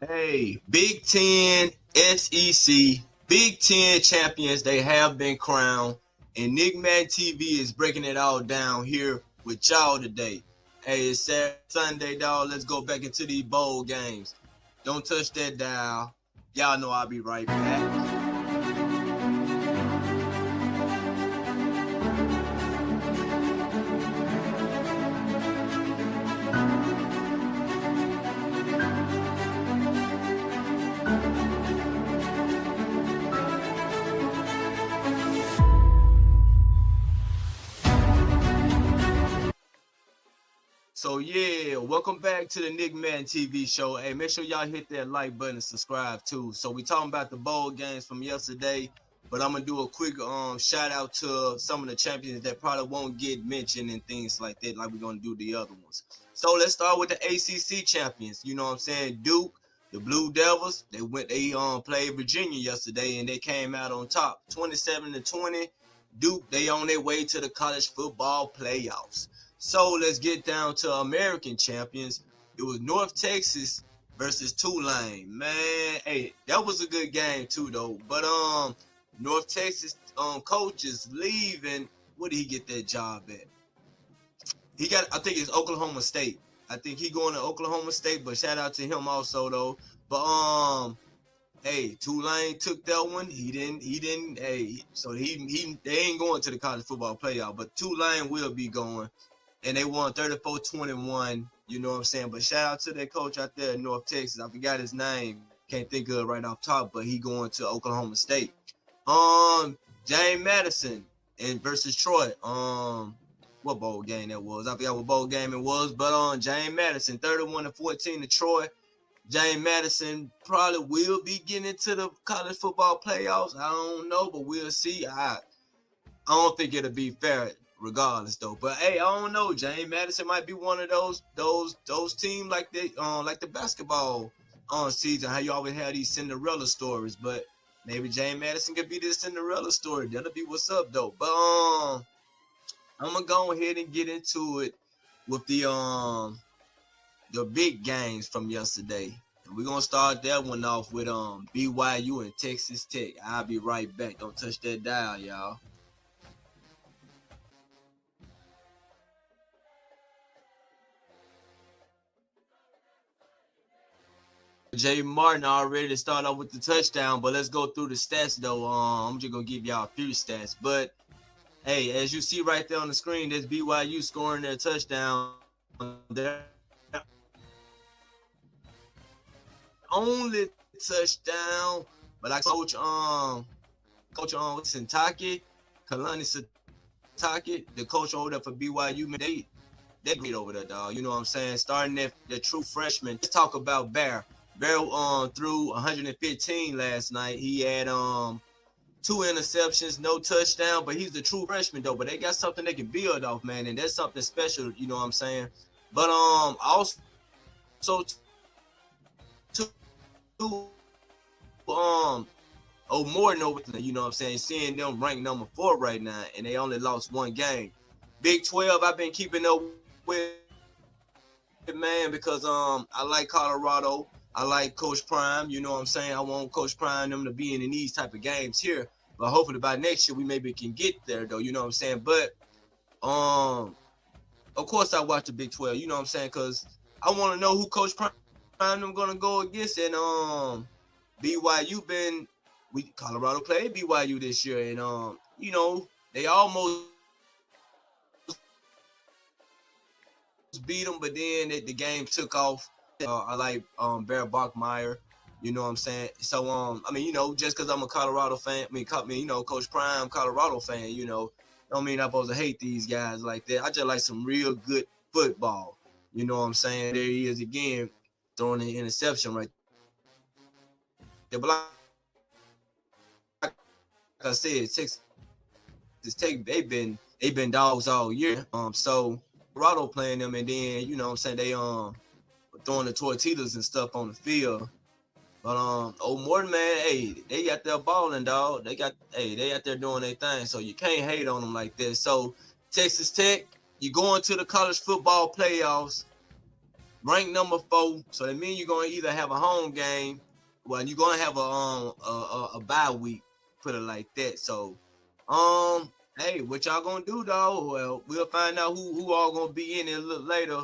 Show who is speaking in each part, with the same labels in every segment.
Speaker 1: Hey, Big Ten, SEC, Big Ten champions, they have been crowned. And Nick Man TV is breaking it all down here with y'all today. Hey, it's Saturday, Sunday, dog. Let's go back into these bowl games. Don't touch that dial. Y'all know I'll be right back. So yeah, welcome back to the Nick Man TV show. Hey, make sure y'all hit that like button and subscribe too. So we talking about the bowl games from yesterday, but I'm gonna do a quick shout out to some of the champions that probably won't get mentioned and things like that, like we're gonna do the other ones. So let's start with the ACC champions. You know what I'm saying? Duke, the Blue Devils, they played Virginia yesterday and they came out on top, 27-20. Duke, they on their way to the college football playoffs. So let's get down to American champions. It was North Texas versus Tulane. Man, hey, that was a good game too, though. But North Texas coach is leaving. Where did he get that job at? I think it's Oklahoma State. I think he going to Oklahoma State. But shout out to him also though. But hey, Tulane took that one. He didn't. Hey, so they ain't going to the college football playoff. But Tulane will be going. And they won 34-21, you know what I'm saying? But shout out to that coach out there in North Texas. I forgot his name. Can't think of it right off top, but he going to Oklahoma State. James Madison and versus Troy. What bowl game that was? I forgot what bowl game it was, but James Madison, 31-14 to Troy. James Madison probably will be getting into the college football playoffs. I don't know, but we'll see. I don't think it'll be fair regardless though. But hey, I don't know. James Madison might be one of those teams like the basketball season. How you always have these Cinderella stories, but maybe James Madison could be this Cinderella story. That'll be what's up though. But I'm gonna go ahead and get into it with the big games from yesterday. And we're gonna start that one off with BYU and Texas Tech. I'll be right back. Don't touch that dial, y'all. Jay Martin already to start off with the touchdown, but let's go through the stats though. I'm just gonna give y'all a few stats. But hey, as you see right there on the screen, there's BYU scoring their touchdown. Their only touchdown, but I coach Sitake, Kalani Sitake, the coach over there for BYU, man, they great over there, dog. You know what I'm saying? Starting their true freshman. Let's talk about Bear. Bear threw 115 last night. He had 2 interceptions, no touchdown, but he's a true freshman though. But they got something they can build off, man, and that's something special. You know what I'm saying? But also too Morton over there, you know what I'm saying? Seeing them ranked number 4 right now, and they only lost one game. Big 12, I've been keeping up with it, man, because I like Colorado. I like Coach Prime. You know what I'm saying? I want Coach Prime them to be in these type of games here. But hopefully by next year we maybe can get there though. You know what I'm saying? But of course I watch the Big 12. You know what I'm saying? Because I want to know who Coach Prime them gonna go against. And BYU Colorado played BYU this year, and you know they almost beat them, but then the game took off. I like Bear Bachmeyer, you know what I'm saying? So I mean, you know, just because I'm a Colorado fan, you know, Coach Prime, Colorado fan, you know, don't mean I'm supposed to hate these guys like that. I just like some real good football. You know what I'm saying? There he is again, throwing an interception right there. But like I said, Texas Tech, they've been dogs all year. So Colorado playing them, and then you know what I'm saying, they throwing the tortillas and stuff on the field. But Morton, man, hey, they out there balling, dog. They out there doing their thing. So you can't hate on them like this. So Texas Tech, you going to the college football playoffs. ranked number 4. So that means you're gonna either have a home game, well, you're gonna have a bye week, put it like that. So, hey, what y'all gonna do though? Well, we'll find out who all gonna be in it a little later.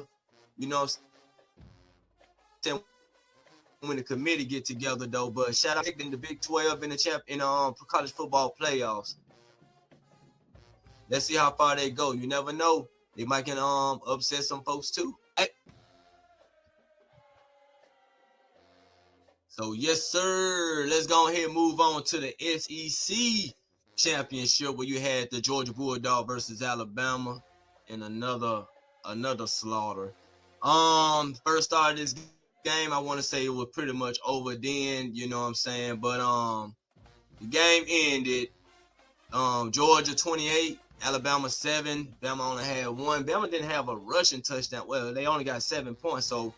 Speaker 1: You know what I'm saying? When the committee get together though. But shout out to the Big 12 in the college football playoffs. Let's see how far they go. You never know. They might can upset some folks too. So yes, sir. Let's go ahead and move on to the SEC championship where you had the Georgia Bulldog versus Alabama in another slaughter. First start of this game, I want to say it was pretty much over then, you know what I'm saying? But the game ended Georgia 28, Alabama 7. Bama only had 1. Bama didn't have a rushing touchdown. Well, they only got 7 points, so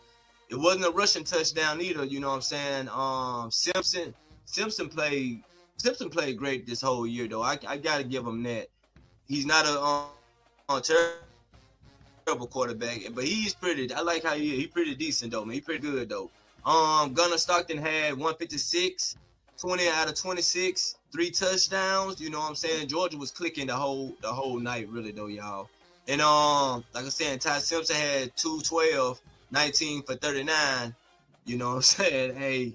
Speaker 1: it wasn't a rushing touchdown either. You know what I'm saying? Simpson played great this whole year though. I gotta give him that. He's not a terrible quarterback, but he's pretty. I like how he's pretty decent though, man. He's pretty good though. Gunnar Stockton had 156, 20 out of 26, 3 touchdowns. You know what I'm saying? Georgia was clicking the whole night, really though, y'all. And like I said, Ty Simpson had 212, 19 for 39. You know what I'm saying? Hey,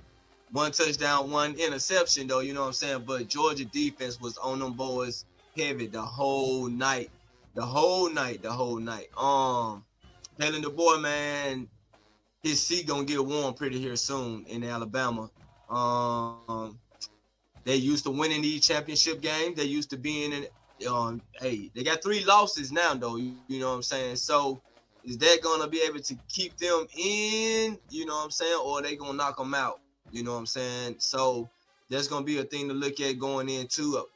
Speaker 1: 1 touchdown, 1 interception though. You know what I'm saying? But Georgia defense was on them boys heavy the whole night. The whole night. Kalen DeBoer, man, his seat gonna get warm pretty here soon in Alabama. They used to winning these championship games. They used to being in. Hey, they got 3 losses now though. You know what I'm saying? So is that gonna be able to keep them in? You know what I'm saying? Or are they gonna knock them out? You know what I'm saying? So that's gonna be a thing to look at going into.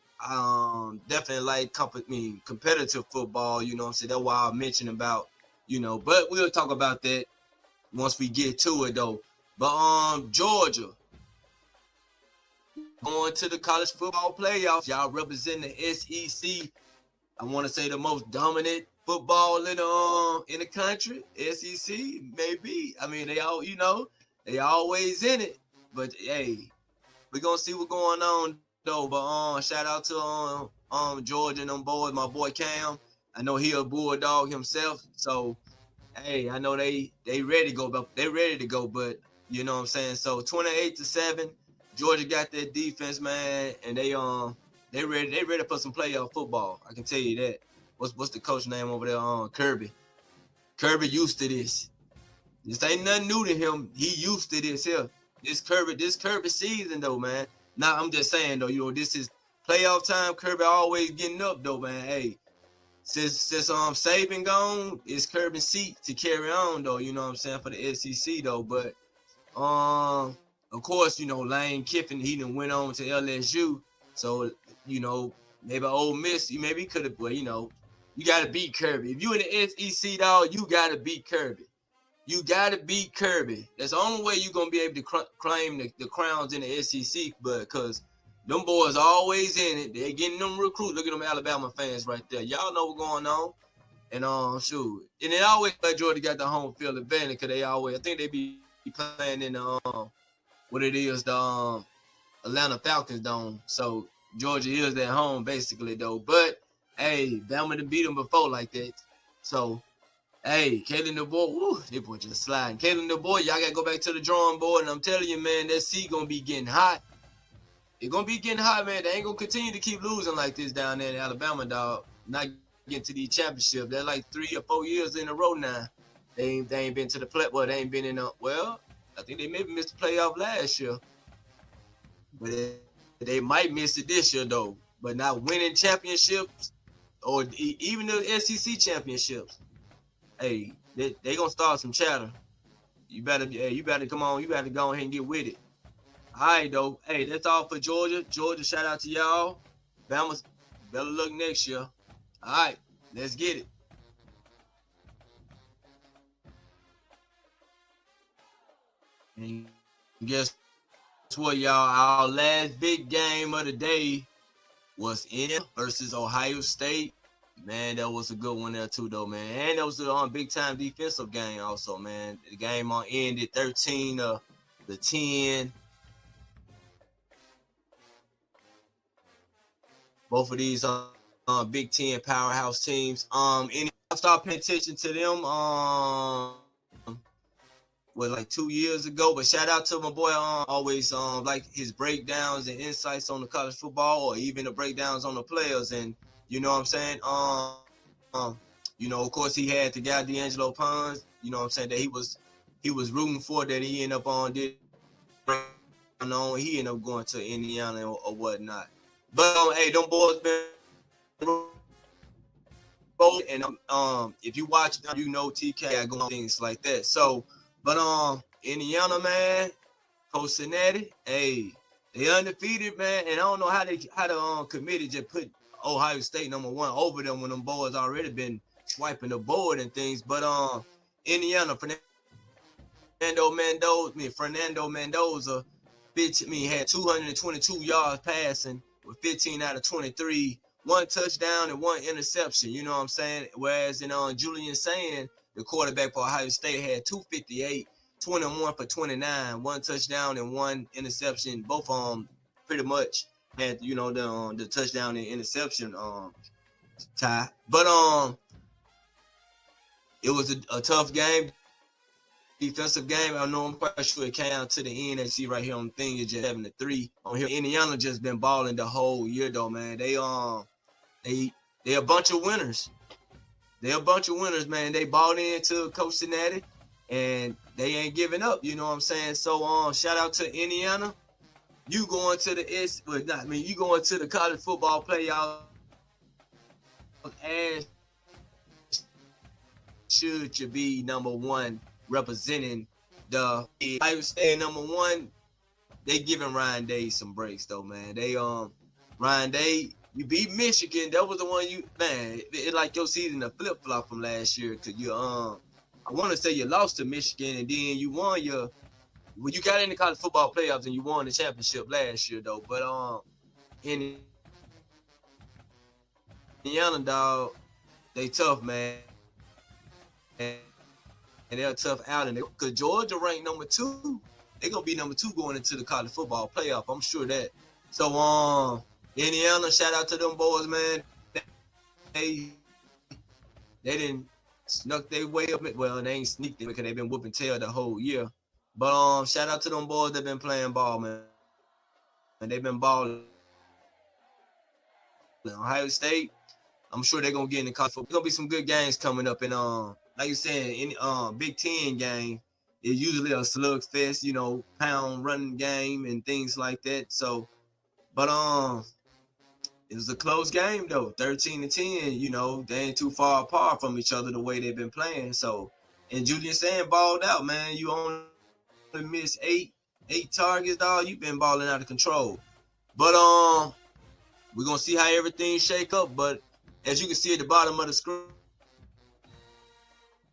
Speaker 1: Definitely like competitive football. You know what I'm saying? That's why I mentioned about, but we'll talk about that once we get to it though. But Georgia going to the college football playoffs. Y'all represent the SEC. I want to say the most dominant football in the country. SEC, maybe. I mean, they always in it. But hey, we're gonna see what's going on though. But shout out to Georgia and them boys, my boy Cam. I know he a Bulldog himself. So hey, I know they ready to go, but they ready to go, but you know what I'm saying? So 28-7, Georgia got their defense, man, and they ready for some playoff football. I can tell you that. What's the coach name over there? Kirby. Kirby used to this. This ain't nothing new to him. He used to this here. This Kirby season though, man. Now I'm just saying though, this is playoff time. Kirby always getting up though, man. Hey, since Saban gone, it's Kirby's seat to carry on though. You know what I'm saying, for the SEC though. But of course, Lane Kiffin, he done went on to LSU. So maybe Ole Miss, maybe he could have. Well, you got to beat Kirby. If you in the SEC, dog, you got to beat Kirby. You got to beat Kirby. That's the only way you're going to be able to claim the crowns in the SEC, because them boys always in it. They're getting them recruits. Look at them Alabama fans right there. Y'all know what's going on. And shoot. And they always like Georgia got the home field advantage, because I think they be playing in the what it is, the Atlanta Falcons dome. So Georgia is at home basically though. But hey, Bama done beat them before like that. So hey, Kalen DeBoer, they boy just sliding. Kalen DeBoer, y'all gotta go back to the drawing board. And I'm telling you, man, that seat gonna be getting hot. It's gonna be getting hot, man. They ain't gonna continue to keep losing like this down there in Alabama, dog. Not getting to these championships. They're like 3 or 4 years in a row now. They ain't been to the play. Well, they ain't been in I think they maybe missed the playoff last year. But they might miss it this year, though. But not winning championships or even the SEC championships. Hey, they going to start some chatter. You better come on. You better go ahead and get with it. All right, though. Hey, that's all for Georgia. Georgia, shout out to y'all. Bama's better luck next year. All right, let's get it. And guess what, y'all? Our last big game of the day was in versus Ohio State. Man, that was a good one there too, though, man. And that was a big time defensive game, also, man. The game ended 13 the 10. Both of these Big Ten powerhouse teams. I started paying attention to them like 2 years ago. But shout out to my boy, always like his breakdowns and insights on the college football, or even the breakdowns on the players. And you know what I'm saying? Of course he had the guy D'Angelo Pons, you know what I'm saying, that he was rooting for, that he ended up on did he ended up going to Indiana or whatnot. But hey, them boys been and if you watch, you know TK going things like that. So, but Indiana, man, Coach Cincinnati, hey, they undefeated, man, and I don't know how the committee just put Ohio State #1 over them when them boys already been swiping the board and things. But Indiana, Fernando Mendoza, had 222 yards passing with 15 out of 23, 1 touchdown and 1 interception. You know what I'm saying? Whereas in Julian Sand, the quarterback for Ohio State, had 258, 21 for 29, 1 touchdown and 1 interception. Both pretty much had the touchdown and interception tie. But it was a tough game. Defensive game. I know I'm quite sure it came out to the end. As you see right here on the thing, it's just 7-3 on here. Indiana just been balling the whole year though, man. They a bunch of winners. They're a bunch of winners, man. They bought into Coach Cincinnati, and they ain't giving up. You know what I'm saying? So shout out to Indiana. You going to you going to the college football playoff, and should you be #1 representing the Ohio State #1? They giving Ryan Day some breaks though, man. They Ryan Day, you beat Michigan. That was the one it like your season a flip flop from last year, cause you I want to say you lost to Michigan and then you won you got in the college football playoffs and you won the championship last year though. But Indiana, dog, they tough, man. And they're tough out, and because Georgia ranked #2, they're gonna be #2 going into the college football playoff. I'm sure that. So Indiana, shout out to them boys, man. They didn't snuck their way up. Well, they ain't sneaked it because they've been whooping tail the whole year. But shout out to them boys that been playing ball, man. And they've been balling. Ohio State, I'm sure they're gonna get in the college football. There's gonna be some good games coming up, and like you said, in Big Ten game, it's usually a slugfest, pound running game and things like that. So, but it was a close game though, 13-10. They ain't too far apart from each other the way they've been playing. So, and Julian Sand balled out, man. You only missed eight targets, dog. You've been balling out of control. But we're gonna see how everything shake up. But as you can see at the bottom of the screen,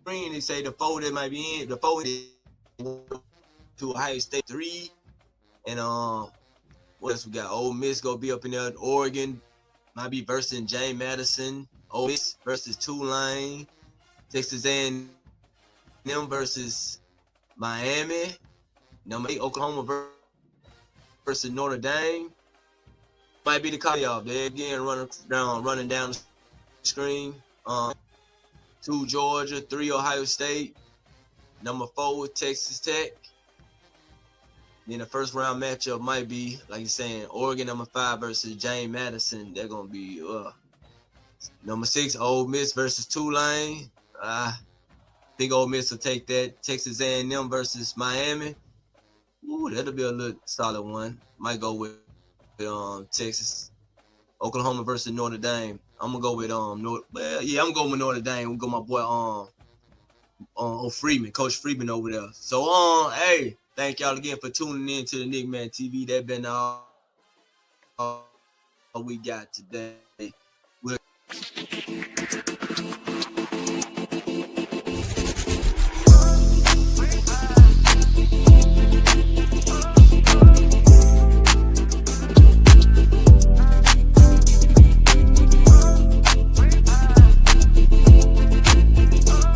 Speaker 1: they say the four that might be in, the four to Ohio State 3, and what else we got? Ole Miss gonna be up in there. Oregon might be versus James Madison. Ole Miss versus Tulane. Texas A&M versus Miami. #8 Oklahoma versus Notre Dame. Might be the playoff. They're again running down the screen. 2 Georgia, 3 Ohio State, #4 Texas Tech. Then the first round matchup might be, like you're saying, Oregon #5 versus James Madison. They're gonna be #6 Ole Miss versus Tulane. I think Ole Miss will take that. Texas A&M versus Miami. Ooh, that'll be a little solid one. Might go with Texas. Oklahoma versus Notre Dame. I'm gonna go with I'm going with Notre Dame. We'll go my boy Freeman, Coach Freeman over there. So hey, thank y'all again for tuning in to the Nick Man TV. That been all we got today.